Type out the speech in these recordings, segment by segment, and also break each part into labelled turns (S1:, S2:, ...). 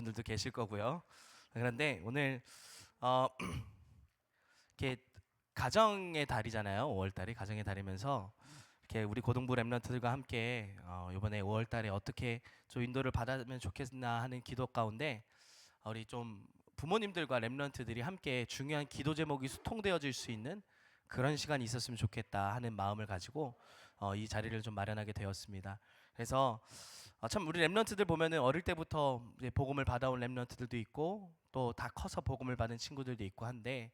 S1: 분들도 계실 거고요. 그런데 오늘 이렇게 가정의 달이잖아요. 5월 달이 가정의 달이면서 이렇게 우리 고등부 랩런트들과 함께 이번에 5월 달에 어떻게 좀 인도를 받으면 좋겠나 하는 기도 가운데 우리 좀 부모님들과 랩런트들이 함께 중요한 기도 제목이 수통되어질 수 있는 그런 시간이 있었으면 좋겠다 하는 마음을 가지고 이 자리를 좀 마련하게 되었습니다. 그래서 참 우리 랩런트들 보면은 어릴 때부터 이제 복음을 받아온 랩런트들도 있고 또 다 커서 복음을 받은 친구들도 있고 한데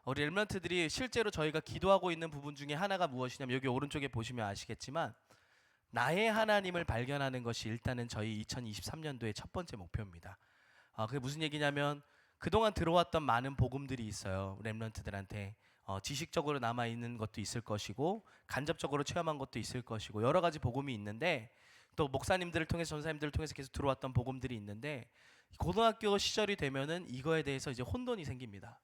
S1: 우리 랩런트들이 실제로 저희가 기도하고 있는 부분 중에 하나가 무엇이냐면 여기 오른쪽에 보시면 아시겠지만 나의 하나님을 발견하는 것이 일단은 저희 2023년도의 첫 번째 목표입니다. 그게 무슨 얘기냐면 그동안 들어왔던 많은 복음들이 있어요. 랩런트들한테 지식적으로 남아있는 것도 있을 것이고 간접적으로 체험한 것도 있을 것이고 여러 가지 복음이 있는데 또 목사님들을 통해서 전사님들을 통해서 계속 들어왔던 복음들이 있는데 고등학교 시절이 되면은 이거에 대해서 이제 혼돈이 생깁니다.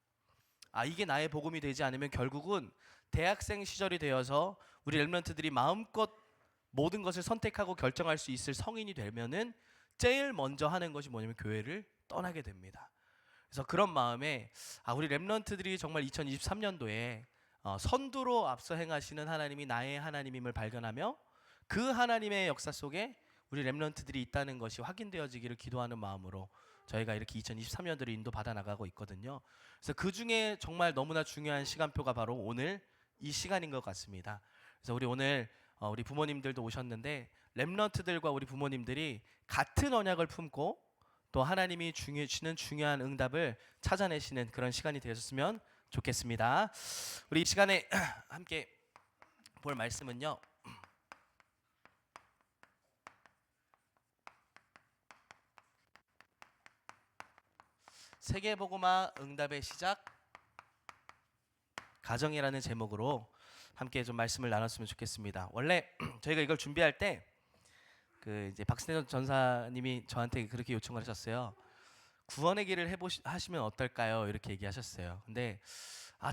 S1: 이게 나의 복음이 되지 않으면 결국은 대학생 시절이 되어서 우리 랩런트들이 마음껏 모든 것을 선택하고 결정할 수 있을 성인이 되면은 제일 먼저 하는 것이 뭐냐면 교회를 떠나게 됩니다. 그래서 그런 마음에 우리 랩런트들이 정말 2023년도에 선두로 앞서 행하시는 하나님이 나의 하나님임을 발견하며 그 하나님의 역사 속에 우리 랩런트들이 있다는 것이 확인되어지기를 기도하는 마음으로 저희가 이렇게 2023년도를 인도받아 나가고 있거든요. 그래서 그 중에 정말 너무나 중요한 시간표가 바로 오늘 이 시간인 것 같습니다. 그래서 우리 오늘 우리 부모님들도 오셨는데 랩런트들과 우리 부모님들이 같은 언약을 품고 또 하나님이 주시는 중요한 응답을 찾아내시는 그런 시간이 되셨으면 좋겠습니다. 우리 이 시간에 함께 볼 말씀은요. 세계복음화 응답의 시작 가정이라는 제목으로 함께 좀 말씀을 나눴으면 좋겠습니다. 원래 저희가 이걸 준비할 때 그 이제 박신혜 전사님이 저한테 그렇게 요청을 하셨어요. 구원의 길을 하시면 어떨까요? 이렇게 얘기하셨어요. 근데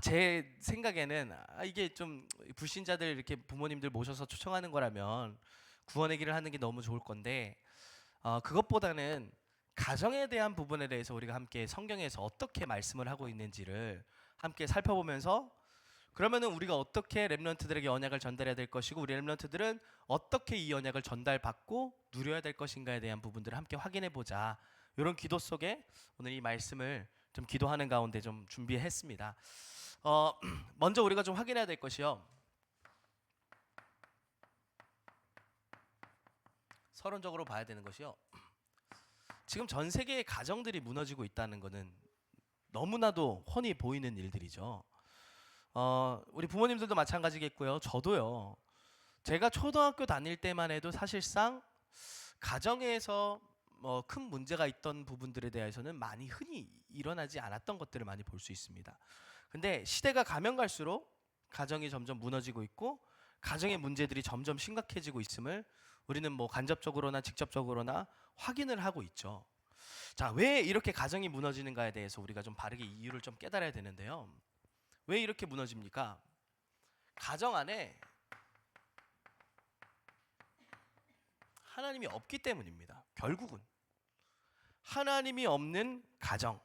S1: 제 생각에는 이게 좀 불신자들 이렇게 부모님들 모셔서 초청하는 거라면 구원의 길을 하는 게 너무 좋을 건데 그것보다는 가정에 대한 부분에 대해서 우리가 함께 성경에서 어떻게 말씀을 하고 있는지를 함께 살펴보면서 그러면은 우리가 어떻게 랩런트들에게 언약을 전달해야 될 것이고 우리 랩런트들은 어떻게 이 언약을 전달받고 누려야 될 것인가에 대한 부분들을 함께 확인해 보자. 이런 기도 속에 오늘 이 말씀을 좀 기도하는 가운데 좀 준비했습니다. 먼저 우리가 좀 확인해야 될 것이요. 서론적으로 봐야 되는 것이요. 지금 전 세계의 가정들이 무너지고 있다는 것은 너무나도 훤히 보이는 일들이죠. 우리 부모님들도 마찬가지겠고요. 저도요. 제가 초등학교 다닐 때만 해도 사실상 가정에서 큰 문제가 있던 부분들에 대해서는 많이 흔히 일어나지 않았던 것들을 많이 볼 수 있습니다. 근데 시대가 가면 갈수록 가정이 점점 무너지고 있고 가정의 문제들이 점점 심각해지고 있음을 우리는 뭐 간접적으로나 직접적으로나 확인을 하고 있죠. 자, 왜 이렇게 가정이 무너지는가에 대해서 우리가 좀 바르게 이유를 좀 깨달아야 되는데요. 왜 이렇게 무너집니까? 가정 안에 하나님이 없기 때문입니다. 결국은 하나님이 없는 가정,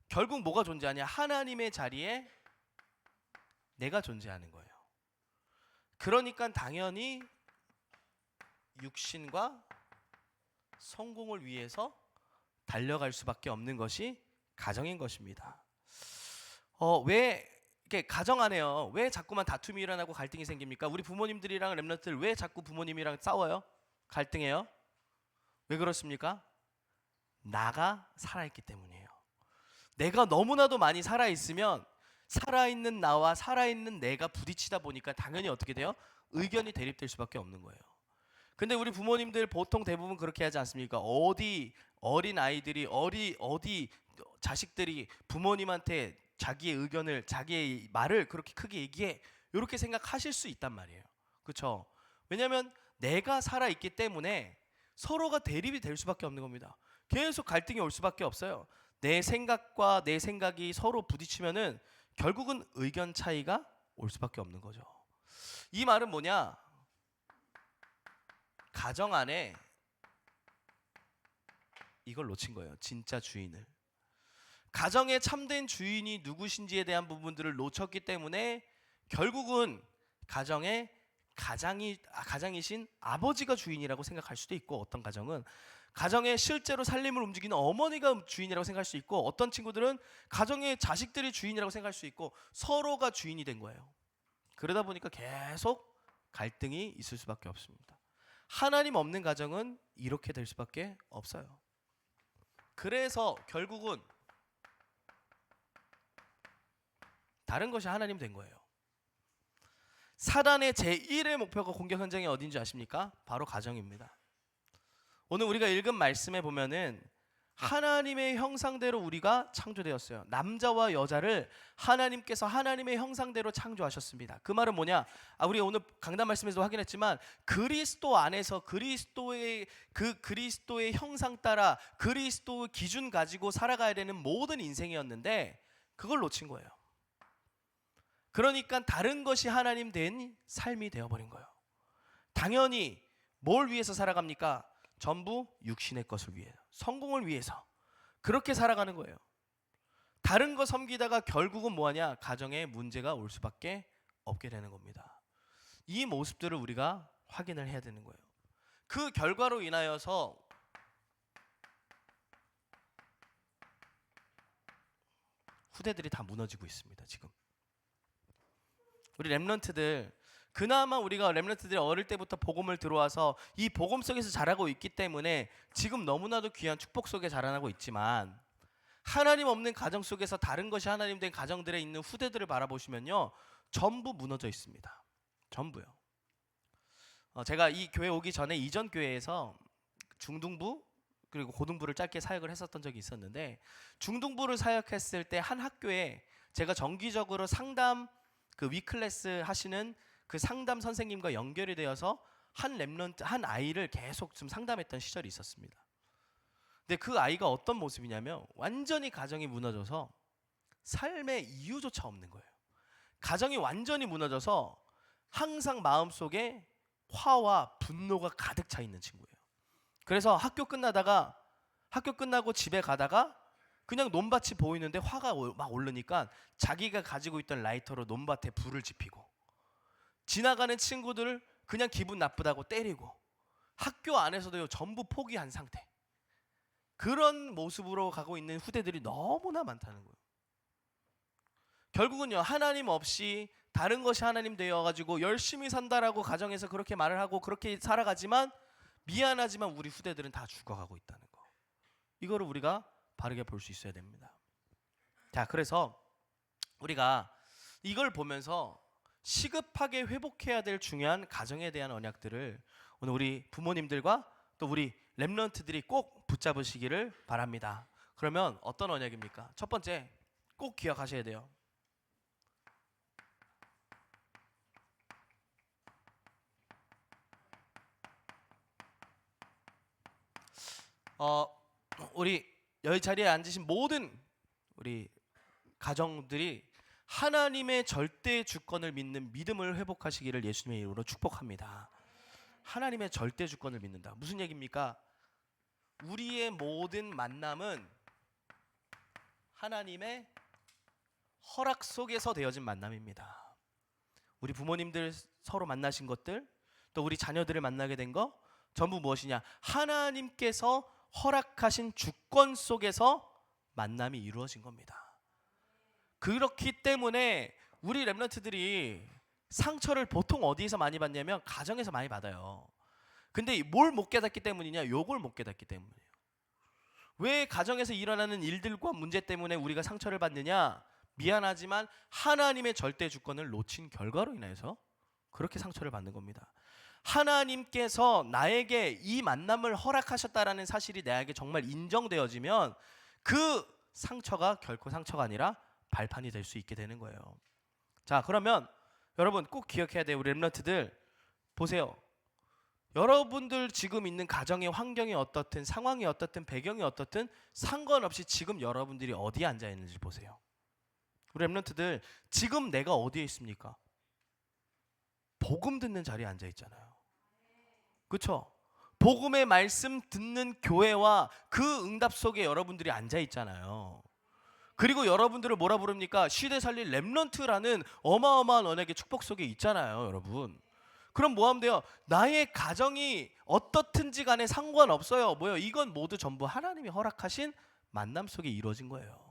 S1: 결국 뭐가 존재하냐? 하나님의 자리에 내가 존재하는 거예요. 그러니까 당연히 육신과 성공을 위해서 달려갈 수밖에 없는 것이 가정인 것입니다. 왜 이렇게 가정 안에요? 왜 자꾸만 다툼이 일어나고 갈등이 생깁니까? 우리 부모님들이랑 랩런트들 왜 자꾸 부모님이랑 싸워요? 갈등해요? 왜 그렇습니까? 나가 살아있기 때문이에요. 내가 너무나도 많이 살아있으면 살아있는 나와 살아있는 내가 부딪히다 보니까 당연히 어떻게 돼요? 의견이 대립될 수밖에 없는 거예요. 근데 우리 부모님들 보통 대부분 그렇게 하지 않습니까? 어디 어린 아이들이 어디 자식들이 부모님한테 자기의 의견을 자기의 말을 그렇게 크게 얘기해 이렇게 생각하실 수 있단 말이에요. 그렇죠? 왜냐하면 내가 살아있기 때문에 서로가 대립이 될 수밖에 없는 겁니다. 계속 갈등이 올 수밖에 없어요. 내 생각과 내 생각이 서로 부딪히면은 결국은 의견 차이가 올 수밖에 없는 거죠. 이 말은 뭐냐? 가정 안에 이걸 놓친 거예요. 진짜 주인을. 가정의 참된 주인이 누구신지에 대한 부분들을 놓쳤기 때문에 결국은 가정의 가장이신 아버지가 주인이라고 생각할 수도 있고, 어떤 가정은 가정의 실제로 살림을 움직이는 어머니가 주인이라고 생각할 수 있고, 어떤 친구들은 가정의 자식들이 주인이라고 생각할 수 있고, 서로가 주인이 된 거예요. 그러다 보니까 계속 갈등이 있을 수밖에 없습니다. 하나님 없는 가정은 이렇게 될 수밖에 없어요. 그래서 결국은 다른 것이 하나님 된 거예요. 사단의 제1의 목표가 공격 현장이 어딘지 아십니까? 바로 가정입니다. 오늘 우리가 읽은 말씀에 보면은 하나님의 형상대로 우리가 창조되었어요. 남자와 여자를 하나님께서 하나님의 형상대로 창조하셨습니다. 그 말은 뭐냐? 우리 오늘 강단 말씀에서 확인했지만 그리스도 안에서 그리스도의 형상 따라 그리스도의 기준 가지고 살아가야 되는 모든 인생이었는데 그걸 놓친 거예요. 그러니까 다른 것이 하나님 된 삶이 되어버린 거예요. 당연히 뭘 위해서 살아갑니까? 전부 육신의 것을 위해, 성공을 위해서 그렇게 살아가는 거예요. 다른 거 섬기다가 결국은 뭐하냐? 가정에 문제가 올 수밖에 없게 되는 겁니다. 이 모습들을 우리가 확인을 해야 되는 거예요. 그 결과로 인하여서 후대들이 다 무너지고 있습니다. 지금 우리 렘넌트들, 그나마 우리가 렘넌트들이 어릴 때부터 복음을 들어와서 이 복음 속에서 자라고 있기 때문에 지금 너무나도 귀한 축복 속에 자라나고 있지만, 하나님 없는 가정 속에서 다른 것이 하나님 된 가정들에 있는 후대들을 바라보시면요, 전부 무너져 있습니다. 전부요. 제가 이 교회 오기 전에 이전 교회에서 중등부 그리고 고등부를 짧게 사역을 했었던 적이 있었는데, 중등부를 사역했을 때 한 학교에 제가 정기적으로 상담 위클래스 하시는 그 상담 선생님과 연결이 되어서 한 렘넌트, 한 아이를 계속 좀 상담했던 시절이 있었습니다. 근데 그 아이가 어떤 모습이냐면 완전히 가정이 무너져서 삶의 이유조차 없는 거예요. 가정이 완전히 무너져서 항상 마음속에 화와 분노가 가득 차 있는 친구예요. 그래서 학교 끝나고 집에 가다가 그냥 논밭이 보이는데 화가 막 오르니까 자기가 가지고 있던 라이터로 논밭에 불을 지피고, 지나가는 친구들을 그냥 기분 나쁘다고 때리고, 학교 안에서도 전부 포기한 상태, 그런 모습으로 가고 있는 후대들이 너무나 많다는 거예요. 결국은요, 하나님 없이 다른 것이 하나님 되어가지고 열심히 산다라고 가정에서 그렇게 말을 하고 그렇게 살아가지만, 미안하지만 우리 후대들은 다 죽어가고 있다는 거, 이거를 우리가 바르게 볼 수 있어야 됩니다. 자, 그래서 우리가 이걸 보면서 시급하게 회복해야 될 중요한 가정에 대한 언약들을 오늘 우리 부모님들과 또 우리 렘넌트들이 꼭 붙잡으시기를 바랍니다. 그러면 어떤 언약입니까? 첫 번째, 꼭 기억하셔야 돼요. 우리 여기 자리에 앉으신 모든 우리 가정들이 하나님의 절대 주권을 믿는 믿음을 회복하시기를 예수님의 이름으로 축복합니다. 하나님의 절대 주권을 믿는다. 무슨 얘기입니까? 우리의 모든 만남은 하나님의 허락 속에서 되어진 만남입니다. 우리 부모님들 서로 만나신 것들, 또 우리 자녀들을 만나게 된 거 전부 무엇이냐? 하나님께서 허락하신 주권 속에서 만남이 이루어진 겁니다. 그렇기 때문에 우리 렘넌트들이 상처를 보통 어디에서 많이 받냐면 가정에서 많이 받아요. 근데 뭘 못 깨닫기 때문이냐? 요걸 못 깨닫기 때문이에요. 왜 가정에서 일어나는 일들과 문제 때문에 우리가 상처를 받느냐? 미안하지만 하나님의 절대 주권을 놓친 결과로 인해서 그렇게 상처를 받는 겁니다. 하나님께서 나에게 이 만남을 허락하셨다라는 사실이 나에게 정말 인정되어지면 그 상처가 결코 상처가 아니라 발판이 될 수 있게 되는 거예요. 자, 그러면 여러분 꼭 기억해야 돼요. 우리 렘넌트들 보세요. 여러분들 지금 있는 가정의 환경이 어떻든, 상황이 어떻든, 배경이 어떻든 상관없이 지금 여러분들이 어디에 앉아 있는지 보세요. 우리 렘넌트들 지금 내가 어디에 있습니까? 복음 듣는 자리에 앉아 있잖아요. 그렇죠? 복음의 말씀 듣는 교회와 그 응답 속에 여러분들이 앉아 있잖아요. 그리고 여러분들을 뭐라 부릅니까? 시대 살릴 렘넌트라는 어마어마한 언약의 축복 속에 있잖아요, 여러분. 그럼 뭐 하면 돼요? 나의 가정이 어떻든지 간에 상관없어요. 뭐요? 이건 모두 전부 하나님이 허락하신 만남 속에 이루어진 거예요.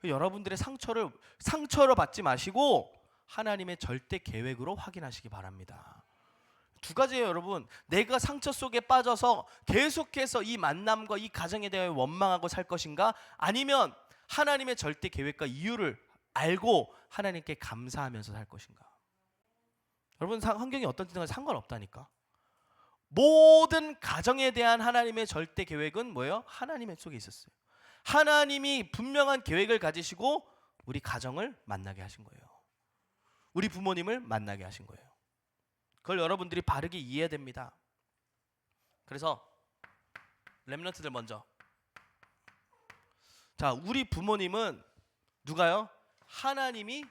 S1: 여러분들의 상처를 받지 마시고 하나님의 절대 계획으로 확인하시기 바랍니다. 두 가지예요, 여러분. 내가 상처 속에 빠져서 계속해서 이 만남과 이 가정에 대하여 원망하고 살 것인가? 아니면 하나님의 절대 계획과 이유를 알고 하나님께 감사하면서 살 것인가? 여러분, 환경이 어떤지는 상관없다니까. 모든 가정에 대한 하나님의 절대 계획은 뭐예요? 하나님의 속에 있었어요. 하나님이 분명한 계획을 가지시고 우리 가정을 만나게 하신 거예요. 우리 부모님을 만나게 하신 거예요. 그걸 여러분들이 바르게 이해해야 됩니다. 그래서 렘넌트들 먼저. 자, 우리 부모님은 누가요? 하나님이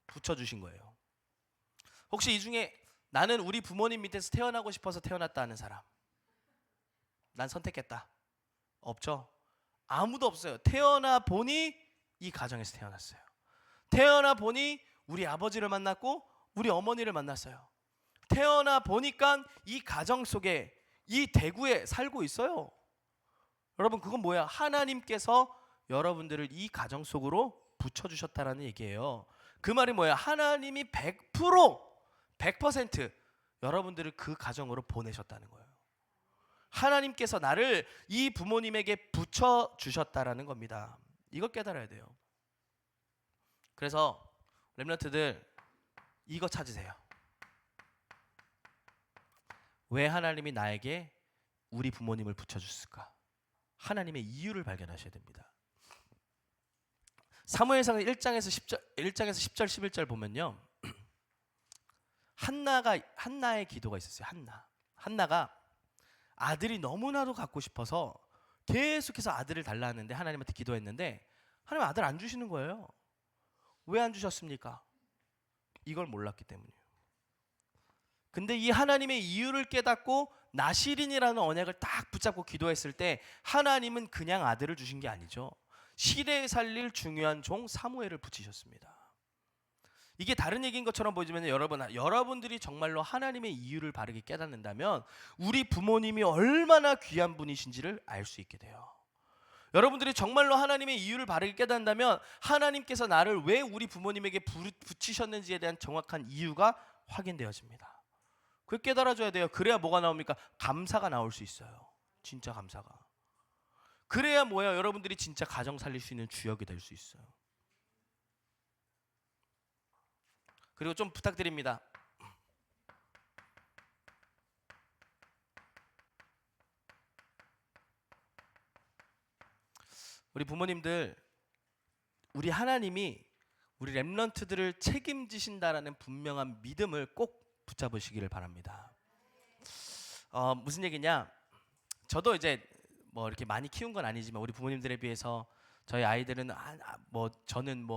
S1: 붙여주신 거예요. 혹시 이 중에 나는 우리 부모님 밑에서 태어나고 싶어서 태어났다 하는 사람? 난 선택했다. 없죠? 아무도 없어요. 태어나 보니 이 가정에서 태어났어요. 태어나 보니 우리 아버지를 만났고 우리 어머니를 만났어요. 태어나 보니까 이 가정 속에 이 대구에 살고 있어요. 여러분, 그건 뭐야? 하나님께서 여러분들을 이 가정 속으로 붙여주셨다라는 얘기예요. 그 말이 뭐야? 하나님이 100% 여러분들을 그 가정으로 보내셨다는 거예요. 하나님께서 나를 이 부모님에게 붙여주셨다라는 겁니다. 이걸 깨달아야 돼요. 그래서 렘넌트들 이거 찾으세요. 왜 하나님이 나에게 우리 부모님을 붙여줬을까? 하나님의 이유를 발견하셔야 됩니다. 사무엘상 1장에서 10절 11절 보면요, 한나의 기도가 있었어요. 한나가 아들이 너무나도 갖고 싶어서 계속해서 아들을 달라 하는데 하나님한테 기도했는데 하나님 아들 안 주시는 거예요. 왜 안 주셨습니까? 이걸 몰랐기 때문이에요. 근데 이 하나님의 이유를 깨닫고 나시린이라는 언약을 딱 붙잡고 기도했을 때 하나님은 그냥 아들을 주신 게 아니죠. 시대에 살릴 중요한 종 사무엘을 붙이셨습니다. 이게 다른 얘기인 것처럼 보이지만 여러분들이 정말로 하나님의 이유를 바르게 깨닫는다면 우리 부모님이 얼마나 귀한 분이신지를 알 수 있게 돼요. 여러분들이 정말로 하나님의 이유를 바르게 깨닫는다면 하나님께서 나를 왜 우리 부모님에게 붙이셨는지에 대한 정확한 이유가 확인되어집니다. 그걸 깨달아줘야 돼요. 그래야 뭐가 나옵니까? 감사가 나올 수 있어요. 진짜 감사가. 그래야 뭐예요? 여러분들이 진짜 가정 살릴 수 있는 주역이 될 수 있어요. 그리고 좀 부탁드립니다. 우리 부모님들, 우리 하나님이 우리 렘넌트들을 책임지신다라는 분명한 믿음을 꼭 붙잡으시기를 바랍니다. 무슨 얘기냐? 저도 이제 뭐 이렇게 많이 키운 건 아니지만 우리 부모님들에 비해서 저희 아이들은 저는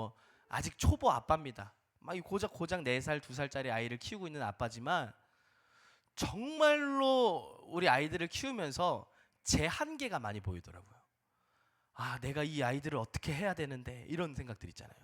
S1: 아직 초보 아빠입니다. 막 고작 4살, 2살짜리 아이를 키우고 있는 아빠지만 정말로 우리 아이들을 키우면서 제 한계가 많이 보이더라고요. 내가 이 아이들을 어떻게 해야 되는데, 이런 생각들 있잖아요.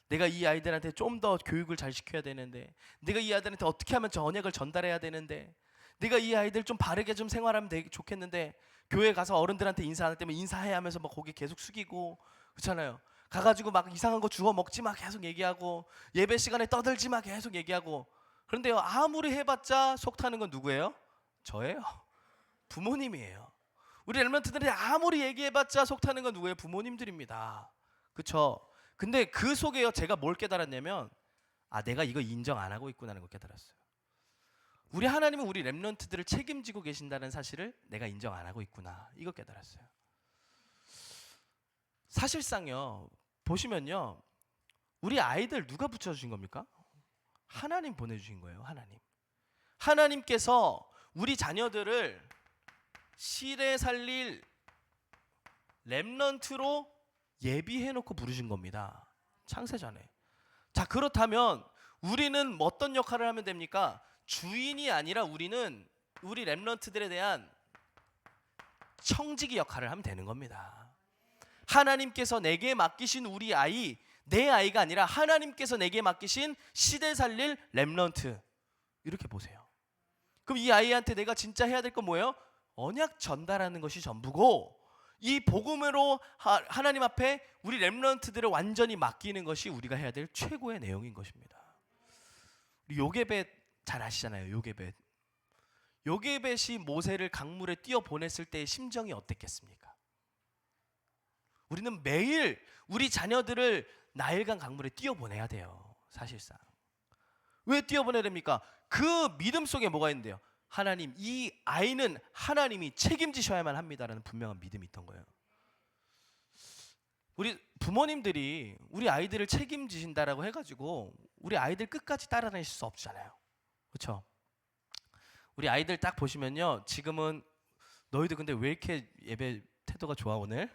S1: 내가 이 아이들한테 좀 더 교육을 잘 시켜야 되는데, 내가 이 아이들한테 어떻게 하면 저 언약을 전달해야 되는데, 내가 이 아이들 좀 바르게 좀 생활하면 되게 좋겠는데, 교회 가서 어른들한테 인사할 때면 인사해 하면서 막 고개 계속 숙이고 그렇잖아요. 가가지고 막 이상한 거 주워 먹지 마 계속 얘기하고, 예배 시간에 떠들지 마 계속 얘기하고. 그런데요, 아무리 해봤자 속 타는 건 누구예요? 저예요. 부모님이에요. 우리 렘넌트들이 아무리 얘기해봤자 속 타는 건 누구예요? 부모님들입니다. 그렇죠? 근데 그 속에요, 제가 뭘 깨달았냐면 내가 이거 인정 안 하고 있구나는 걸 깨달았어요. 우리 하나님은 우리 렘넌트들을 책임지고 계신다는 사실을 내가 인정 안 하고 있구나, 이거 깨달았어요. 사실상요, 보시면요, 우리 아이들 누가 붙여주신 겁니까? 하나님 보내주신 거예요. 하나님께서 우리 자녀들을 시대 살릴 렘넌트로 예비해놓고 부르신 겁니다. 창세전에. 자, 그렇다면 우리는 어떤 역할을 하면 됩니까? 주인이 아니라 우리는 우리 렘넌트들에 대한 청지기 역할을 하면 되는 겁니다. 하나님께서 내게 맡기신 우리 아이, 내 아이가 아니라 하나님께서 내게 맡기신 시대 살릴 렘넌트, 이렇게 보세요. 그럼 이 아이한테 내가 진짜 해야 될 건 뭐예요? 언약 전달하는 것이 전부고, 이 복음으로 하나님 앞에 우리 렘넌트들을 완전히 맡기는 것이 우리가 해야 될 최고의 내용인 것입니다. 요게벳 잘 아시잖아요. 요게벳이 모세를 강물에 뛰어 보냈을 때의 심정이 어땠겠습니까? 우리는 매일 우리 자녀들을 나일강 강물에 뛰어 보내야 돼요. 사실상 왜 뛰어 보내야 됩니까? 그 믿음 속에 뭐가 있는데요? 하나님, 이 아이는 하나님이 책임지셔야만 합니다라는 분명한 믿음이 있던 거예요. 우리 부모님들이 우리 아이들을 책임지신다라고 해가지고 우리 아이들 끝까지 따라다닐 수 없잖아요. 그렇죠? 우리 아이들 딱 보시면요, 지금은 너희들 근데 왜 이렇게 예배 태도가 좋아 오늘?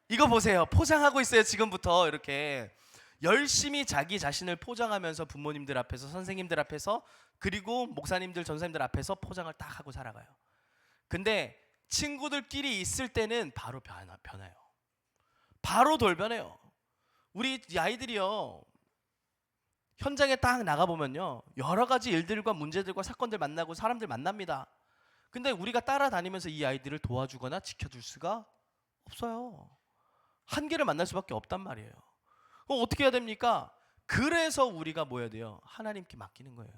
S1: 이거 보세요. 포장하고 있어요. 지금부터 이렇게 열심히 자기 자신을 포장하면서 부모님들 앞에서, 선생님들 앞에서, 그리고 목사님들, 전사님들 앞에서 포장을 딱 하고 살아가요. 근데 친구들끼리 있을 때는 바로 변해요. 바로 돌변해요. 우리 아이들이요, 현장에 딱 나가보면요, 여러 가지 일들과 문제들과 사건들 만나고 사람들 만납니다. 근데 우리가 따라다니면서 이 아이들을 도와주거나 지켜줄 수가 없어요. 한계를 만날 수밖에 없단 말이에요. 그럼 어떻게 해야 됩니까? 그래서 우리가 뭐 해야 돼요? 하나님께 맡기는 거예요.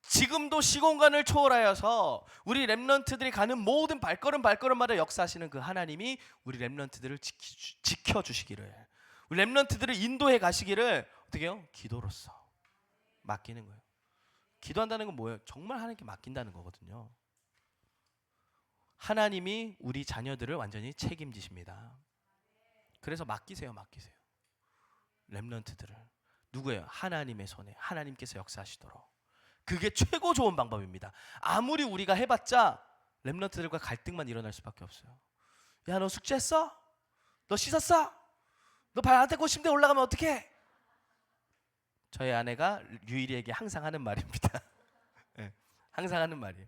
S1: 지금도 시공간을 초월하여서 우리 렘넌트들이 가는 모든 발걸음마다 역사하시는 그 하나님이 우리 렘넌트들을 지켜주시기를, 우리 렘넌트들을 인도해 가시기를 어떻게 해요? 기도로서 맡기는 거예요. 기도한다는 건 뭐예요? 정말 하나님께 맡긴다는 거거든요. 하나님이 우리 자녀들을 완전히 책임지십니다. 그래서 맡기세요. 렘넌트들을. 누구예요? 하나님의 손에, 하나님께서 역사하시도록. 그게 최고 좋은 방법입니다. 아무리 우리가 해봤자 렘넌트들과 갈등만 일어날 수밖에 없어요. 야, 너 숙제했어? 너 씻었어? 너 발 안 닦고 침대에 올라가면 어떡해? 저희 아내가 유일이에게 항상 하는 말입니다. 네, 항상 하는 말이에요.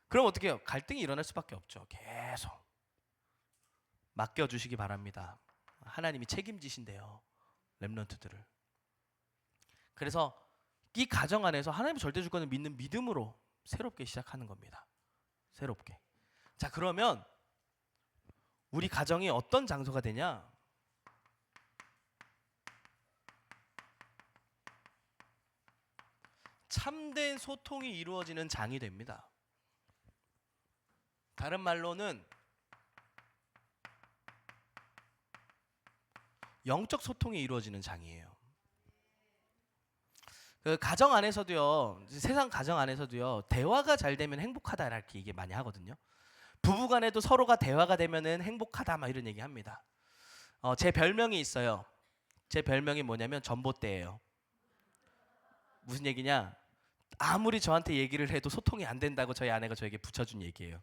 S1: 그럼 어떻게 해요? 갈등이 일어날 수밖에 없죠. 계속 맡겨주시기 바랍니다. 하나님이 책임지신대요, 렘넌트들을. 그래서 이 가정 안에서 하나님의 절대 주권을 믿는 믿음으로 새롭게 시작하는 겁니다. 새롭게. 자, 그러면 우리 가정이 어떤 장소가 되냐? 참된 소통이 이루어지는 장이 됩니다. 다른 말로는 영적 소통이 이루어지는 장이에요. 그 가정 안에서도요, 세상 가정 안에서도요, 대화가 잘 되면 행복하다 이렇게 얘기 많이 하거든요. 부부간에도 서로가 대화가 되면은 행복하다 막 이런 얘기 합니다. 제 별명이 있어요. 제 별명이 뭐냐면 전봇대예요. 무슨 얘기냐? 아무리 저한테 얘기를 해도 소통이 안 된다고 저희 아내가 저에게 붙여준 얘기예요.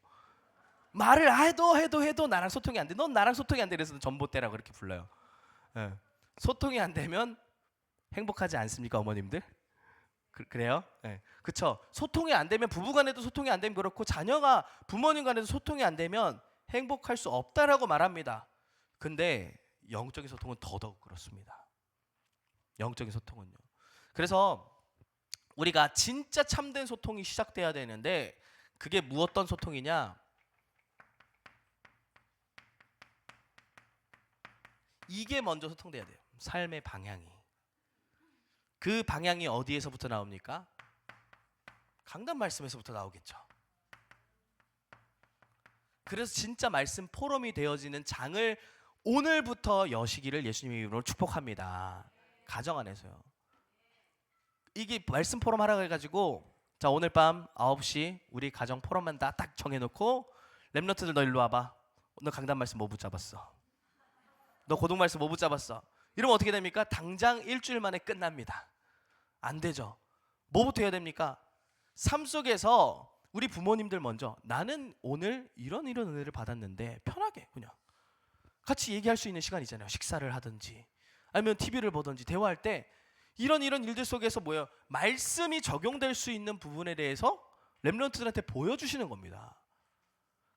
S1: 말을 해도 나랑 소통이 안 돼. 넌 나랑 소통이 안 돼. 그래서 전봇대라고 그렇게 불러요. 네. 소통이 안 되면 행복하지 않습니까, 어머님들? 그래요? 네. 그쵸? 소통이 안 되면, 부부간에도 소통이 안 되면 그렇고, 자녀가 부모님 간에도 소통이 안 되면 행복할 수 없다라고 말합니다. 근데 영적인 소통은 더더욱 그렇습니다. 영적인 소통은요. 그래서 우리가 진짜 참된 소통이 시작돼야 되는데, 그게 어떤 소통이냐? 이게 먼저 소통돼야 돼요. 삶의 방향이. 그 방향이 어디에서부터 나옵니까? 강단 말씀에서부터 나오겠죠. 그래서 진짜 말씀 포럼이 되어지는 장을 오늘부터 여시기를 예수님의 이름으로 축복합니다. 가정 안에서요. 이게 말씀 포럼 하라고 해가지고, 자, 오늘 밤 9시 우리 가정 포럼만 다 딱 정해놓고, 렘넌트들 너 일로 와봐. 너 강단 말씀 뭐 붙잡았어? 너 고등 말씀 뭐 붙잡았어? 이러면 어떻게 됩니까? 당장 일주일 만에 끝납니다. 안 되죠. 뭐부터 해야 됩니까? 삶 속에서 우리 부모님들 먼저, 나는 오늘 이런 은혜를 받았는데 편하게 그냥 같이 얘기할 수 있는 시간이잖아요. 식사를 하든지 아니면 TV를 보든지 대화할 때 이런 일들 속에서 뭐예요? 말씀이 적용될 수 있는 부분에 대해서 렘넌트들한테 보여주시는 겁니다.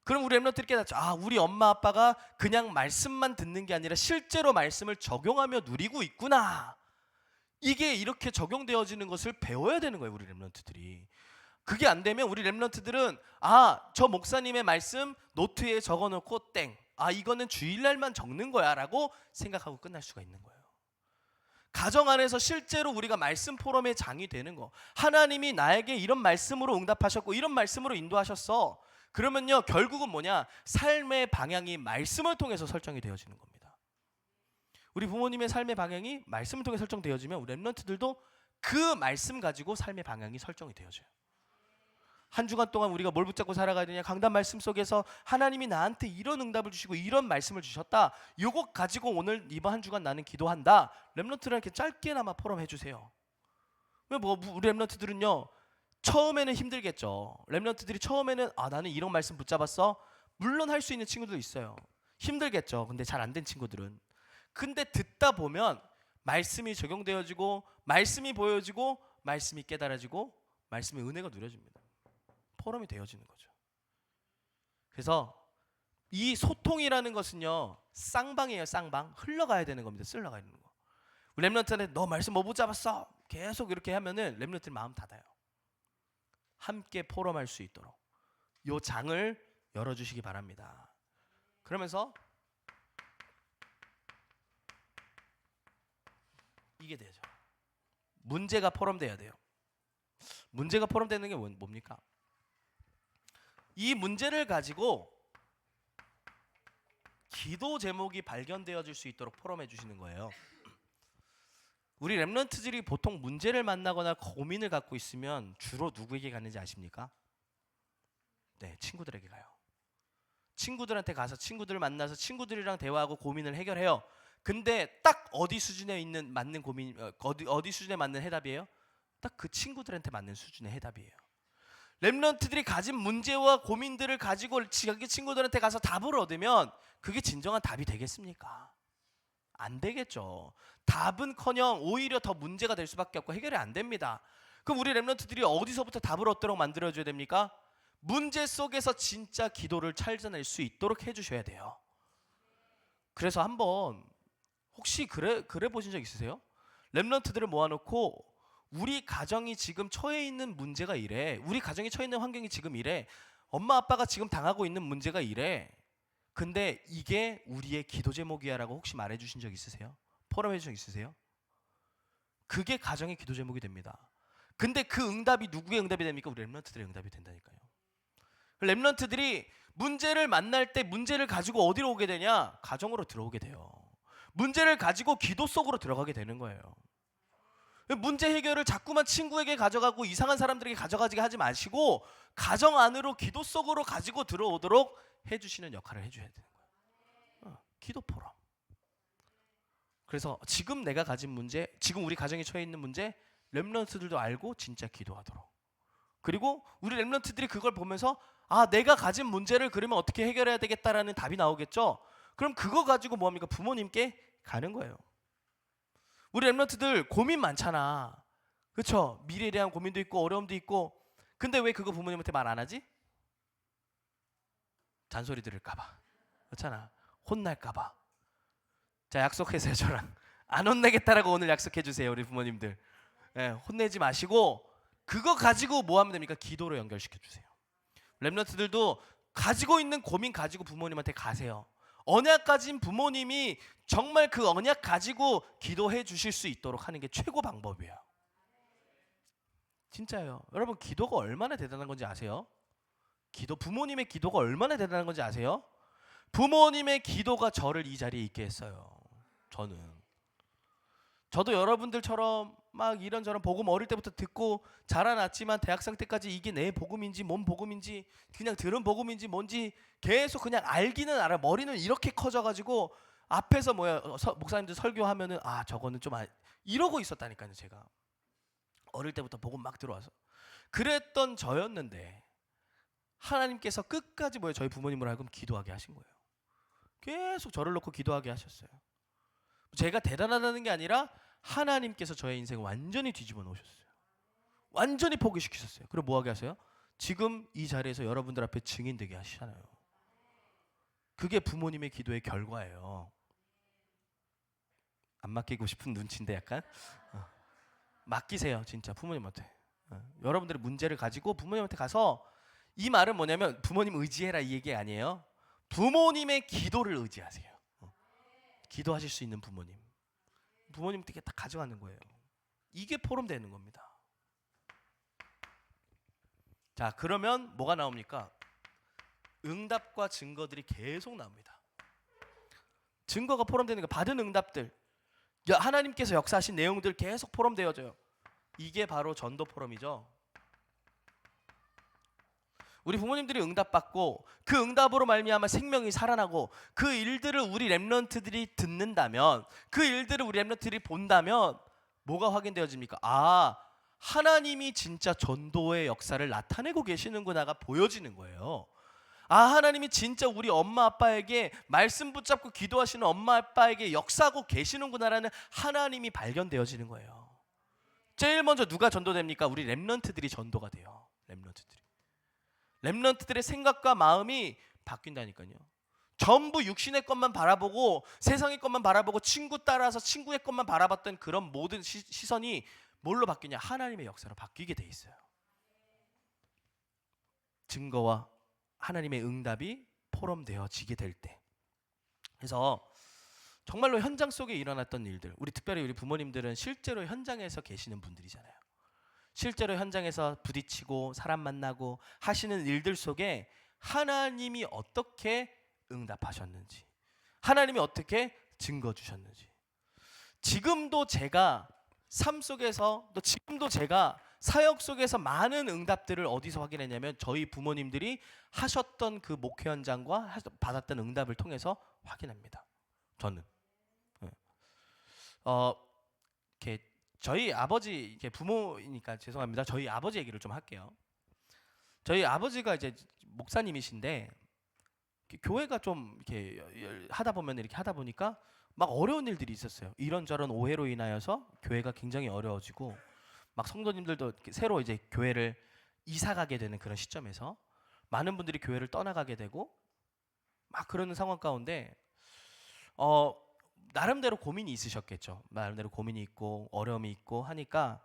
S1: 그럼 우리 렘넌트들이 깨닫죠. 아, 우리 엄마 아빠가 그냥 말씀만 듣는 게 아니라 실제로 말씀을 적용하며 누리고 있구나. 이게 이렇게 적용되어지는 것을 배워야 되는 거예요, 우리 렘넌트들이. 그게 안 되면 우리 렘넌트들은 저 목사님의 말씀 노트에 적어놓고 땡. 이거는 주일날만 적는 거야 라고 생각하고 끝날 수가 있는 거예요. 가정 안에서 실제로 우리가 말씀 포럼의 장이 되는 거. 하나님이 나에게 이런 말씀으로 응답하셨고 이런 말씀으로 인도하셨어. 그러면요, 결국은 뭐냐? 삶의 방향이 말씀을 통해서 설정이 되어지는 겁니다. 우리 부모님의 삶의 방향이 말씀을 통해 설정되어지면 우리 렘넌트들도 그 말씀 가지고 삶의 방향이 설정이 되어져요. 한 주간 동안 우리가 뭘 붙잡고 살아가야 되냐? 강단 말씀 속에서 하나님이 나한테 이런 응답을 주시고 이런 말씀을 주셨다. 요거 가지고 오늘 이번 한 주간 나는 기도한다. 렘넌트들한테 짧게나마 포럼 해주세요. 왜 우리 렘넌트들은요, 처음에는 힘들겠죠. 렘넌트들이 처음에는 나는 이런 말씀 붙잡았어. 물론 할 수 있는 친구도 있어요. 힘들겠죠. 근데 잘 안 된 친구들은. 근데 듣다 보면 말씀이 적용되어지고 말씀이 보여지고 말씀이 깨달아지고 말씀의 은혜가 누려집니다. 포럼이 되어지는 거죠. 그래서 이 소통이라는 것은요, 쌍방이에요. 쌍방. 흘러가야 되는 겁니다. 쓸러가야 되는 거. 우리 렘넌트한테 너 말씀 뭐 붙잡았어? 계속 이렇게 하면은 렘넌트 마음 닫아요. 함께 포럼할 수 있도록 요 장을 열어주시기 바랍니다. 그러면서 이게 되죠. 문제가 포럼돼야 돼요. 문제가 포럼되는 게 뭡니까? 이 문제를 가지고 기도 제목이 발견되어질 수 있도록 포럼해 주시는 거예요. 우리 렘넌트들이 보통 문제를 만나거나 고민을 갖고 있으면 주로 누구에게 가는지 아십니까? 네, 친구들에게 가요. 친구들한테 가서 친구들을 만나서 친구들이랑 대화하고 고민을 해결해요. 근데 딱 어디 수준에 있는 맞는 고민, 어디 수준에 맞는 해답이에요? 딱 그 친구들한테 맞는 수준의 해답이에요. 렘넌트들이 가진 문제와 고민들을 가지고 자기 친구들한테 가서 답을 얻으면 그게 진정한 답이 되겠습니까? 안 되겠죠. 답은커녕 오히려 더 문제가 될 수밖에 없고 해결이 안 됩니다. 그럼 우리 렘넌트들이 어디서부터 답을 얻도록 만들어줘야 됩니까? 문제 속에서 진짜 기도를 찾아낼 수 있도록 해주셔야 돼요. 그래서 한번 혹시 그래 보신 적 있으세요? 렘넌트들을 모아놓고 우리 가정이 지금 처해 있는 문제가 이래. 우리 가정이 처해 있는 환경이 지금 이래. 엄마 아빠가 지금 당하고 있는 문제가 이래. 근데 이게 우리의 기도 제목이야 라고 혹시 말해주신 적 있으세요? 포럼해 주신 적 있으세요? 그게 가정의 기도 제목이 됩니다. 근데 그 응답이 누구의 응답이 됩니까? 우리 렘넌트들의 응답이 된다니까요. 렘넌트들이 문제를 만날 때 문제를 가지고 어디로 오게 되냐? 가정으로 들어오게 돼요. 문제를 가지고 기도 속으로 들어가게 되는 거예요. 문제 해결을 자꾸만 친구에게 가져가고 이상한 사람들에게 가져가게 하지 마시고 가정 안으로 기도 속으로 가지고 들어오도록 해주시는 역할을 해줘야 되는 거예요. 기도 포럼. 그래서 지금 내가 가진 문제, 지금 우리 가정에 처해 있는 문제 렘넌트들도 알고 진짜 기도하도록. 그리고 우리 렘넌트들이 그걸 보면서 내가 가진 문제를 그러면 어떻게 해결해야 되겠다라는 답이 나오겠죠. 그럼 그거 가지고 뭐합니까? 부모님께 가는 거예요. 우리 렘넌트들 고민 많잖아. 그렇죠? 미래에 대한 고민도 있고 어려움도 있고. 근데 왜 그거 부모님한테 말 안 하지? 잔소리 들을까 봐. 그렇잖아. 혼날까 봐. 자, 약속해서요. 저랑 안 혼내겠다라고 오늘 약속해 주세요. 우리 부모님들. 네, 혼내지 마시고 그거 가지고 뭐 하면 됩니까? 기도로 연결시켜 주세요. 렘넌트들도 가지고 있는 고민 가지고 부모님한테 가세요. 언약 가진 부모님이 정말 그 언약 가지고 기도해 주실 수 있도록 하는 게 최고 방법이에요. 진짜요. 여러분 기도가 얼마나 대단한 건지 아세요? 부모님의 기도가 얼마나 대단한 건지 아세요? 부모님의 기도가 저를 이 자리에 있게 했어요. 저도 여러분들처럼 막 이런저런 복음 어릴 때부터 듣고 자라났지만 대학생 때까지 이게 내 복음인지 뭔 복음인지 그냥 들은 복음인지 뭔지 계속 그냥 알기는 알아. 머리는 이렇게 커져가지고 앞에서 목사님들 설교하면은 저거는 좀 이러고 있었다니까요. 제가 어릴 때부터 복음 막 들어와서 그랬던 저였는데 하나님께서 끝까지 저희 부모님을 하여금 기도하게 하신 거예요. 계속 저를 놓고 기도하게 하셨어요. 제가 대단하다는 게 아니라 하나님께서 저의 인생을 완전히 뒤집어 놓으셨어요. 완전히 포기시키셨어요. 그리고 뭐하게 하세요? 지금 이 자리에서 여러분들 앞에 증인되게 하시잖아요. 그게 부모님의 기도의 결과예요. 안 맡기고 싶은 눈치인데 약간 맡기세요. 진짜 부모님한테. 여러분들의 문제를 가지고 부모님한테 가서, 이 말은 뭐냐면 부모님 의지해라 이 얘기 아니에요. 부모님의 기도를 의지하세요. 기도하실 수 있는 부모님께 다 가져가는 거예요. 이게 포럼되는 겁니다. 자, 그러면 뭐가 나옵니까? 응답과 증거들이 계속 나옵니다. 증거가 포럼되는 거, 받은 응답들, 하나님께서 역사하신 내용들 계속 포럼되어져요. 이게 바로 전도 포럼이죠. 우리 부모님들이 응답받고 그 응답으로 말미암아 생명이 살아나고 그 일들을 우리 렘넌트들이 듣는다면, 그 일들을 우리 렘넌트들이 본다면 뭐가 확인되어집니까? 아, 하나님이 진짜 전도의 역사를 나타내고 계시는구나가 보여지는 거예요. 아, 하나님이 진짜 우리 엄마 아빠에게 말씀 붙잡고 기도하시는 엄마 아빠에게 역사하고 계시는구나라는 하나님이 발견되어지는 거예요. 제일 먼저 누가 전도됩니까? 우리 렘넌트들이 전도가 돼요. 렘넌트들의 생각과 마음이 바뀐다니까요. 전부 육신의 것만 바라보고 세상의 것만 바라보고 친구 따라서 친구의 것만 바라봤던 그런 모든 시선이 뭘로 바뀌냐? 하나님의 역사로 바뀌게 돼 있어요. 증거와 하나님의 응답이 포럼되어지게 될 때. 그래서 정말로 현장 속에 일어났던 일들, 특별히 우리 부모님들은 실제로 현장에서 계시는 분들이잖아요. 실제로 현장에서 부딪히고 사람 만나고 하시는 일들 속에 하나님이 어떻게 응답하셨는지, 하나님이 어떻게 증거 주셨는지, 지금도 제가 삶 속에서, 또 지금도 제가 사역 속에서 많은 응답들을 어디서 확인했냐면 저희 부모님들이 하셨던 그 목회 현장과 받았던 응답을 통해서 확인합니다. 저는 이렇게 저희 아버지, 이렇게 부모이니까 죄송합니다. 저희 아버지 얘기를 좀 할게요. 저희 아버지가 이제 목사님이신데 교회가 좀 이렇게 하다 보니까 막 어려운 일들이 있었어요. 이런저런 오해로 인하여서 교회가 굉장히 어려워지고, 막 성도님들도 새로 이제 교회를 이사 가게 되는 그런 시점에서 많은 분들이 교회를 떠나가게 되고 막 그러는 상황 가운데 나름대로 고민이 있으셨겠죠. 나름대로 고민이 있고 어려움이 있고 하니까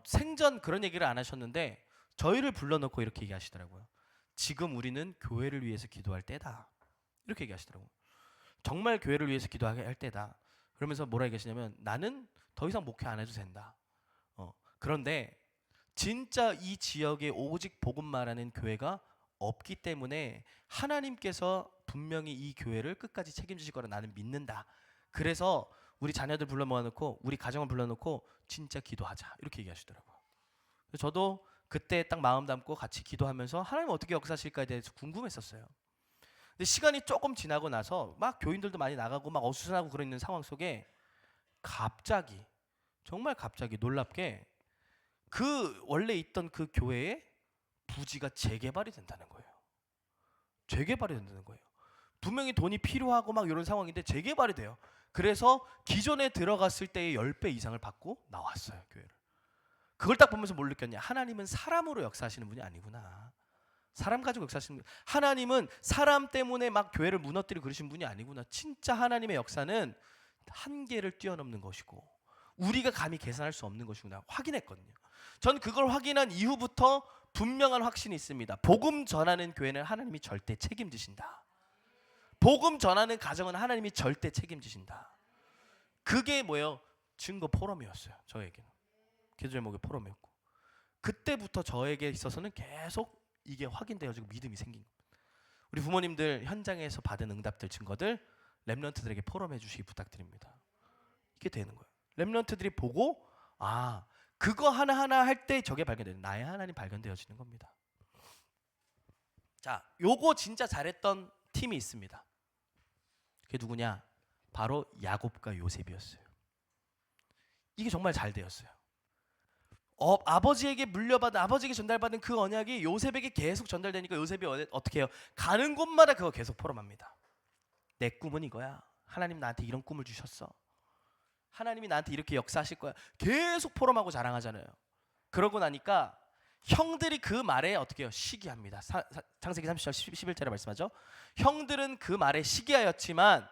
S1: 생전 그런 얘기를 안 하셨는데 저희를 불러놓고 이렇게 얘기하시더라고요. 지금 우리는 교회를 위해서 기도할 때다. 이렇게 얘기하시더라고요. 정말 교회를 위해서 기도할 때다. 그러면서 뭐라 얘기하시냐면, 나는 더 이상 목회 안 해도 된다. 그런데 진짜 이 지역에 오직 복음 말하는 교회가 없기 때문에 하나님께서 분명히 이 교회를 끝까지 책임지실 거라 나는 믿는다. 그래서 우리 자녀들 불러 모아놓고 우리 가정을 불러놓고 진짜 기도하자. 이렇게 얘기하시더라고요. 저도 그때 딱 마음 담고 같이 기도하면서 하나님 어떻게 역사하실까에 대해서 궁금했었어요. 근데 시간이 조금 지나고 나서 막 교인들도 많이 나가고 막 어수선하고 그런 있는 상황 속에 갑자기, 정말 갑자기 놀랍게 그 원래 있던 그 교회에 부지가 재개발이 된다는 거예요. 재개발이 된다는 거예요. 분명히 돈이 필요하고 막 이런 상황인데 재개발이 돼요. 그래서 기존에 들어갔을 때의 10배 이상을 받고 나왔어요, 교회를. 그걸 딱 보면서 뭘 느꼈냐? 하나님은 사람으로 역사하시는 분이 아니구나. 사람 가지고 역사하시는 분. 하나님은 사람 때문에 막 교회를 무너뜨리고 그러신 분이 아니구나. 진짜 하나님의 역사는 한계를 뛰어넘는 것이고 우리가 감히 계산할 수 없는 것이구나 확인했거든요. 전 그걸 확인한 이후부터 분명한 확신이 있습니다. 복음 전하는 교회는 하나님이 절대 책임지신다. 복음 전하는 가정은 하나님이 절대 책임지신다. 그게 뭐예요? 증거 포럼이었어요. 저에게는. 기도 제목의 포럼이었고, 그때부터 저에게 있어서는 계속 이게 확인되어지고 믿음이 생긴 겁니다. 우리 부모님들 현장에서 받은 응답들, 증거들 렘넌트들에게 포럼해 주시기 부탁드립니다. 이게 되는 거예요. 렘넌트들이 보고 그거 하나하나 할 때 저게 발견되는, 나의 하나님 발견되어지는 겁니다. 자, 요거 진짜 잘했던 팀이 있습니다. 그게 누구냐? 바로 야곱과 요셉이었어요. 이게 정말 잘 되었어요. 아버지에게 물려받은, 아버지에게 전달받은 그 언약이 요셉에게 계속 전달되니까 요셉이 어떻게 해요? 가는 곳마다 그거 계속 포럼합니다. 내 꿈은 이거야. 하나님 나한테 이런 꿈을 주셨어. 하나님이 나한테 이렇게 역사하실 거야. 계속 포럼하고 자랑하잖아요. 그러고 나니까 형들이 그 말에 어떻게 해요? 시기합니다. 창세기 30절 11절에 말씀하죠. 형들은 그 말에 시기하였지만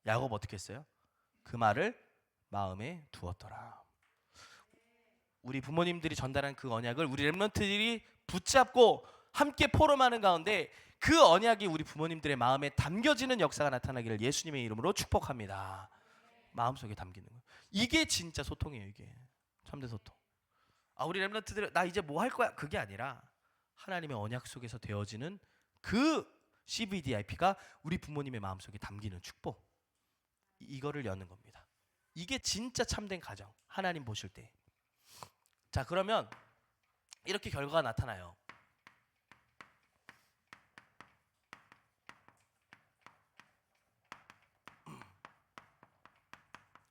S1: 야곱 어떻게 했어요? 그 말을 마음에 두었더라. 우리 부모님들이 전달한 그 언약을 우리 렘넌트들이 붙잡고 함께 포럼하는 가운데 그 언약이 우리 부모님들의 마음에 담겨지는 역사가 나타나기를 예수님의 이름으로 축복합니다. 마음속에 담기는 거예요. 이게 진짜 소통이에요. 이게 참된 소통. 우리 렘넌트들 나 이제 뭐 할 거야? 그게 아니라 하나님의 언약 속에서 되어지는 그 CVDIP가 우리 부모님의 마음속에 담기는 축복. 이거를 여는 겁니다. 이게 진짜 참된 가정. 하나님 보실 때. 자, 그러면 이렇게 결과가 나타나요.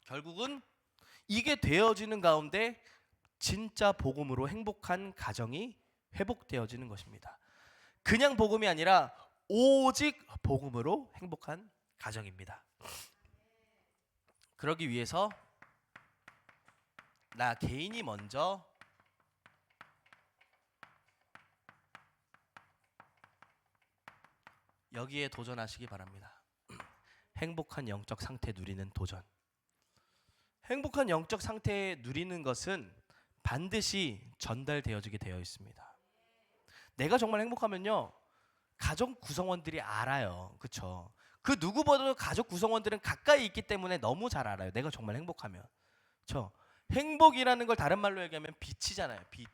S1: 결국은 이게 되어지는 가운데 진짜 복음으로 행복한 가정이 회복되어지는 것입니다. 그냥 복음이 아니라 오직 복음으로 행복한 가정입니다. 그러기 위해서 나 개인이 먼저 여기에 도전하시기 바랍니다. 행복한 영적 상태 누리는 도전. 행복한 영적 상태 누리는 것은 반드시 전달되어지게 되어 있습니다. 내가 정말 행복하면요, 가족 구성원들이 알아요. 그렇죠? 그 누구보다도 가족 구성원들은 가까이 있기 때문에 너무 잘 알아요. 내가 정말 행복하면. 그렇죠? 행복이라는 걸 다른 말로 얘기하면 빛이잖아요. 빛.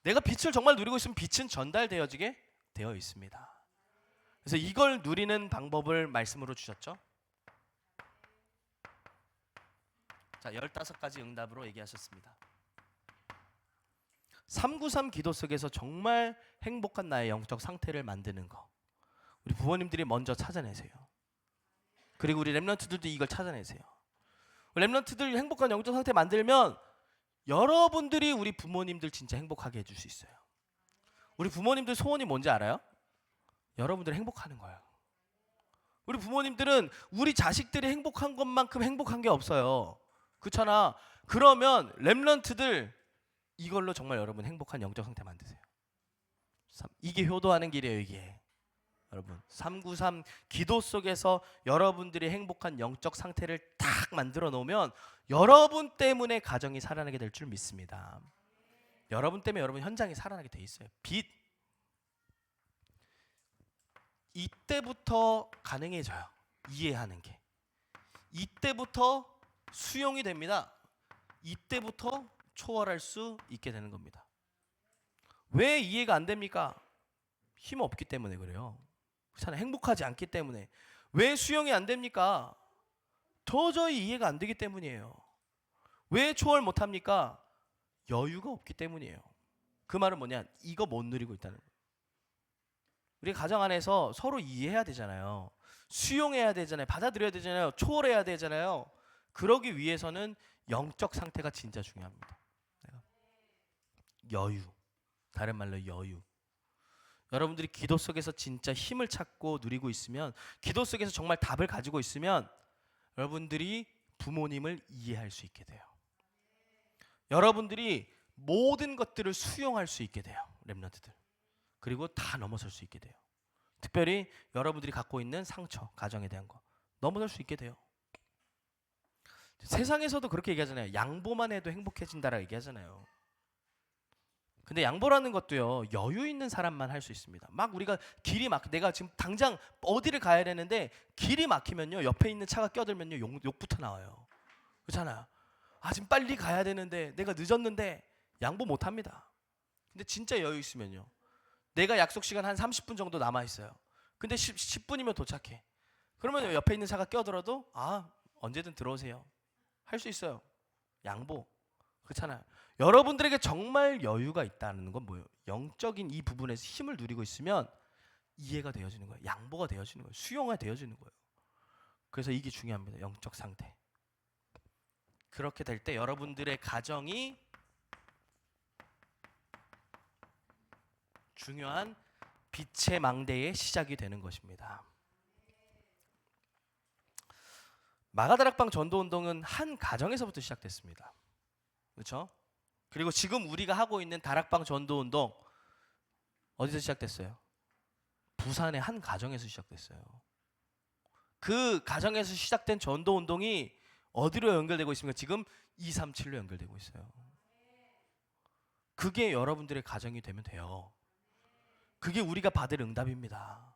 S1: 내가 빛을 정말 누리고 있으면 빛은 전달되어지게 되어 있습니다. 그래서 이걸 누리는 방법을 말씀으로 주셨죠. 자, 15가지 응답으로 얘기하셨습니다. 393 기도 속에서 정말 행복한 나의 영적 상태를 만드는 거. 우리 부모님들이 먼저 찾아내세요. 그리고 우리 렘넌트들도 이걸 찾아내세요. 렘넌트들 행복한 영적 상태 만들면 여러분들이 우리 부모님들 진짜 행복하게 해줄 수 있어요. 우리 부모님들 소원이 뭔지 알아요? 여러분들 행복하는 거예요. 우리 부모님들은 우리 자식들이 행복한 것만큼 행복한 게 없어요. 그렇잖아. 그러면 렘넌트들 이걸로 정말 여러분 행복한 영적 상태 만드세요. 이게 효도하는 길이에요. 이게 여러분 393 기도 속에서 여러분들이 행복한 영적 상태를 딱 만들어 놓으면 여러분 때문에 가정이 살아나게 될 줄 믿습니다. 여러분 때문에 여러분 현장이 살아나게 돼 있어요. 빛. 이때부터 가능해져요. 이해하는 게. 이때부터 수용이 됩니다. 이때부터 초월할 수 있게 되는 겁니다. 왜 이해가 안 됩니까? 힘 없기 때문에 그래요. 그렇잖아요. 행복하지 않기 때문에. 왜 수용이 안 됩니까? 도저히 이해가 안 되기 때문이에요. 왜 초월 못 합니까? 여유가 없기 때문이에요. 그 말은 뭐냐? 이거 못 누리고 있다는 거예요. 우리 가정 안에서 서로 이해해야 되잖아요. 수용해야 되잖아요. 받아들여야 되잖아요. 초월해야 되잖아요. 그러기 위해서는 영적 상태가 진짜 중요합니다. 여유. 다른 말로 여유. 여러분들이 기도 속에서 진짜 힘을 찾고 누리고 있으면, 기도 속에서 정말 답을 가지고 있으면 여러분들이 부모님을 이해할 수 있게 돼요. 여러분들이 모든 것들을 수용할 수 있게 돼요. 렘넌트들. 그리고 다 넘어설 수 있게 돼요. 특별히 여러분들이 갖고 있는 상처, 가정에 대한 거 넘어설 수 있게 돼요. 세상에서도 그렇게 얘기하잖아요. 양보만 해도 행복해진다라고 얘기하잖아요. 근데 양보라는 것도요, 여유 있는 사람만 할 수 있습니다. 막 우리가 길이 내가 지금 당장 어디를 가야 되는데 길이 막히면요, 옆에 있는 차가 껴들면요, 욕부터 나와요. 그렇잖아요. 지금 빨리 가야 되는데 내가 늦었는데 양보 못 합니다. 근데 진짜 여유 있으면요, 내가 약속 시간 한 30분 정도 남아 있어요. 근데 10분이면 도착해. 그러면 옆에 있는 차가 껴들어도 언제든 들어오세요. 할 수 있어요. 양보. 그렇잖아요. 여러분들에게 정말 여유가 있다는 건 뭐예요? 영적인 이 부분에서 힘을 누리고 있으면 이해가 되어지는 거예요. 양보가 되어지는 거예요. 수용이 되어지는 거예요. 그래서 이게 중요합니다. 영적 상태. 그렇게 될 때 여러분들의 가정이 중요한 빛의 망대의 시작이 되는 것입니다. 마가다락방 전도운동은 한 가정에서부터 시작됐습니다. 그렇죠? 그리고 지금 우리가 하고 있는 다락방 전도운동 어디서 시작됐어요? 부산의 한 가정에서 시작됐어요. 그 가정에서 시작된 전도운동이 어디로 연결되고 있습니까? 지금 237로 연결되고 있어요. 그게 여러분들의 가정이 되면 돼요. 그게 우리가 받을 응답입니다.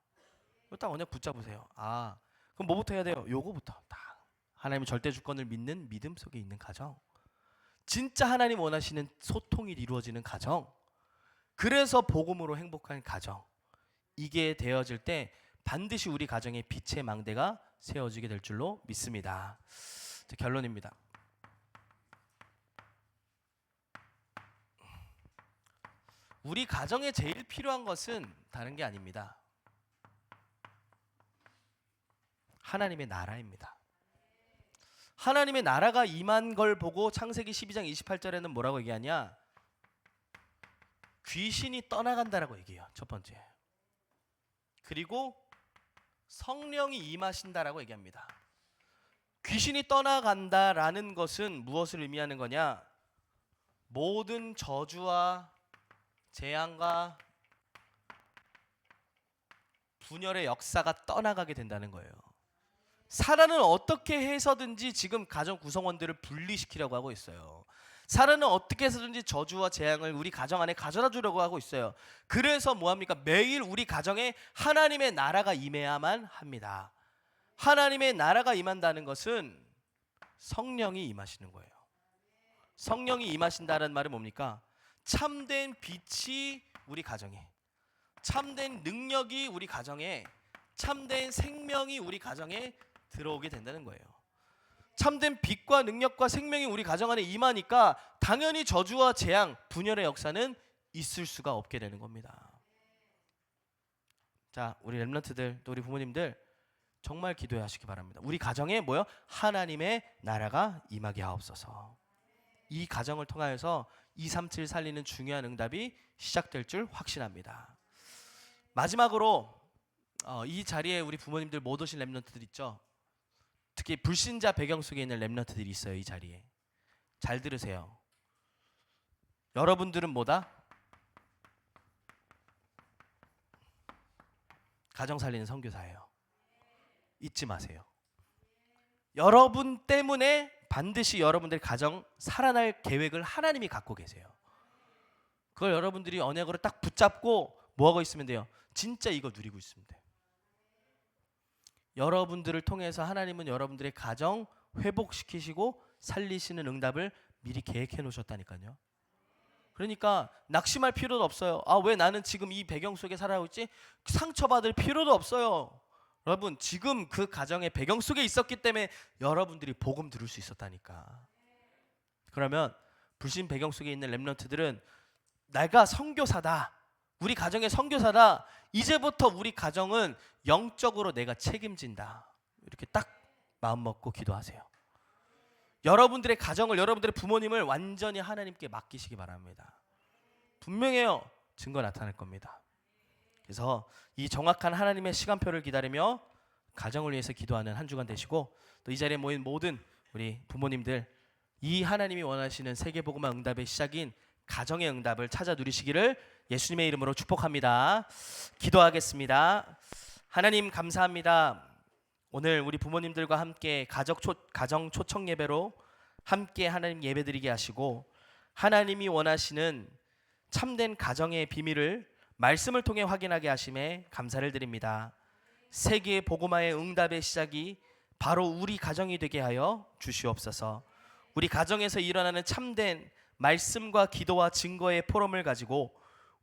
S1: 딱 언약 붙잡으세요. 그럼 뭐부터 해야 돼요? 요거부터 딱 하나님의 절대 주권을 믿는 믿음 속에 있는 가정, 진짜 하나님 원하시는 소통이 이루어지는 가정, 그래서 복음으로 행복한 가정, 이게 되어질 때 반드시 우리 가정에 빛의 망대가 세워지게 될 줄로 믿습니다. 결론입니다. 우리 가정에 제일 필요한 것은 다른 게 아닙니다. 하나님의 나라입니다. 하나님의 나라가 임한 걸 보고 창세기 12장 28절에는 뭐라고 얘기하냐? 귀신이 떠나간다라고 얘기해요. 첫 번째. 그리고 성령이 임하신다라고 얘기합니다. 귀신이 떠나간다라는 것은 무엇을 의미하는 거냐? 모든 저주와 재앙과 분열의 역사가 떠나가게 된다는 거예요. 사단은 어떻게 해서든지 지금 가정 구성원들을 분리시키려고 하고 있어요. 사단은 어떻게 해서든지 저주와 재앙을 우리 가정 안에 가져다 주려고 하고 있어요. 그래서 뭐합니까? 매일 우리 가정에 하나님의 나라가 임해야만 합니다. 하나님의 나라가 임한다는 것은 성령이 임하시는 거예요. 성령이 임하신다는 말은 뭡니까? 참된 빛이 우리 가정에, 참된 능력이 우리 가정에, 참된 생명이 우리 가정에 들어오게 된다는 거예요. 참된 빛과 능력과 생명이 우리 가정 안에 임하니까 당연히 저주와 재앙, 분열의 역사는 있을 수가 없게 되는 겁니다. 자, 우리 렘넌트들, 또 우리 부모님들 정말 기도하시기 바랍니다. 우리 가정에 뭐요? 하나님의 나라가 임하게 하옵소서. 이 가정을 통하여서 237 살리는 중요한 응답이 시작될 줄 확신합니다. 마지막으로 이 자리에 우리 부모님들 못 오신 렘넌트들 있죠? 특히 불신자 배경 속에 있는 렘넌트들이 있어요. 이 자리에 잘 들으세요. 여러분들은 뭐다? 가정 살리는 선교사예요. 잊지 마세요. 여러분 때문에 반드시 여러분들의 가정 살아날 계획을 하나님이 갖고 계세요. 그걸 여러분들이 언약으로 딱 붙잡고 뭐하고 있으면 돼요? 진짜 이거 누리고 있으면 돼요. 여러분들을 통해서 하나님은 여러분들의 가정 회복시키시고 살리시는 응답을 미리 계획해 놓으셨다니까요. 그러니까 낙심할 필요도 없어요. 왜 나는 지금 이 배경 속에 살아가고 있지? 상처받을 필요도 없어요. 여러분, 지금 그 가정의 배경 속에 있었기 때문에 여러분들이 복음 들을 수 있었다니까. 그러면 불신 배경 속에 있는 렘넌트들은 내가 선교사다, 우리 가정의 선교사다, 이제부터 우리 가정은 영적으로 내가 책임진다, 이렇게 딱 마음 먹고 기도하세요. 여러분들의 가정을, 여러분들의 부모님을 완전히 하나님께 맡기시기 바랍니다. 분명해요. 증거 나타날 겁니다. 그래서 이 정확한 하나님의 시간표를 기다리며 가정을 위해서 기도하는 한 주간 되시고, 또 이 자리에 모인 모든 우리 부모님들, 이 하나님이 원하시는 세계복음화 응답의 시작인 가정의 응답을 찾아 누리시기를 예수님의 이름으로 축복합니다. 기도하겠습니다. 하나님 감사합니다. 오늘 우리 부모님들과 함께 가정 초청 예배로 함께 하나님 예배드리게 하시고, 하나님이 원하시는 참된 가정의 비밀을 말씀을 통해 확인하게 하심에 감사를 드립니다. 세계 복음화의 응답의 시작이 바로 우리 가정이 되게 하여 주시옵소서. 우리 가정에서 일어나는 참된 말씀과 기도와 증거의 포럼을 가지고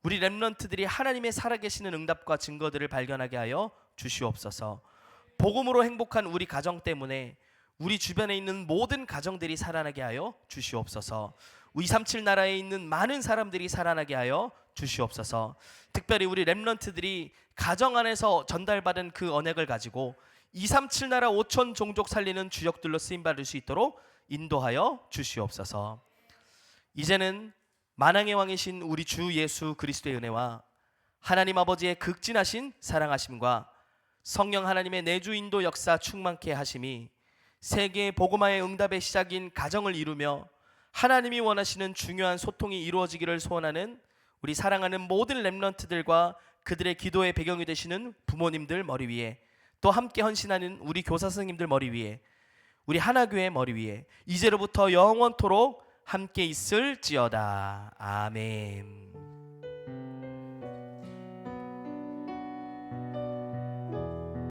S1: 우리 렘넌트들이 하나님의 살아계시는 응답과 증거들을 발견하게 하여 주시옵소서. 복음으로 행복한 우리 가정 때문에 우리 주변에 있는 모든 가정들이 살아나게 하여 주시옵소서. 237 나라에 있는 많은 사람들이 살아나게 하여 주시옵소서. 특별히 우리 렘넌트들이 가정 안에서 전달받은 그 언약을 가지고 237 나라 5천 종족 살리는 주역들로 쓰임받을 수 있도록 인도하여 주시옵소서. 이제는 만왕의 왕이신 우리 주 예수 그리스도의 은혜와 하나님 아버지의 극진하신 사랑하심과 성령 하나님의 내주 인도 역사 충만케 하심이 세계 복음화의 응답의 시작인 가정을 이루며 하나님이 원하시는 중요한 소통이 이루어지기를 소원하는 우리 사랑하는 모든 렘넌트들과 그들의 기도의 배경이 되시는 부모님들 머리 위에, 또 함께 헌신하는 우리 교사 선생님들 머리 위에, 우리 하나교회 머리 위에 이제로부터 영원토록 함께 있을지어다. 아멘.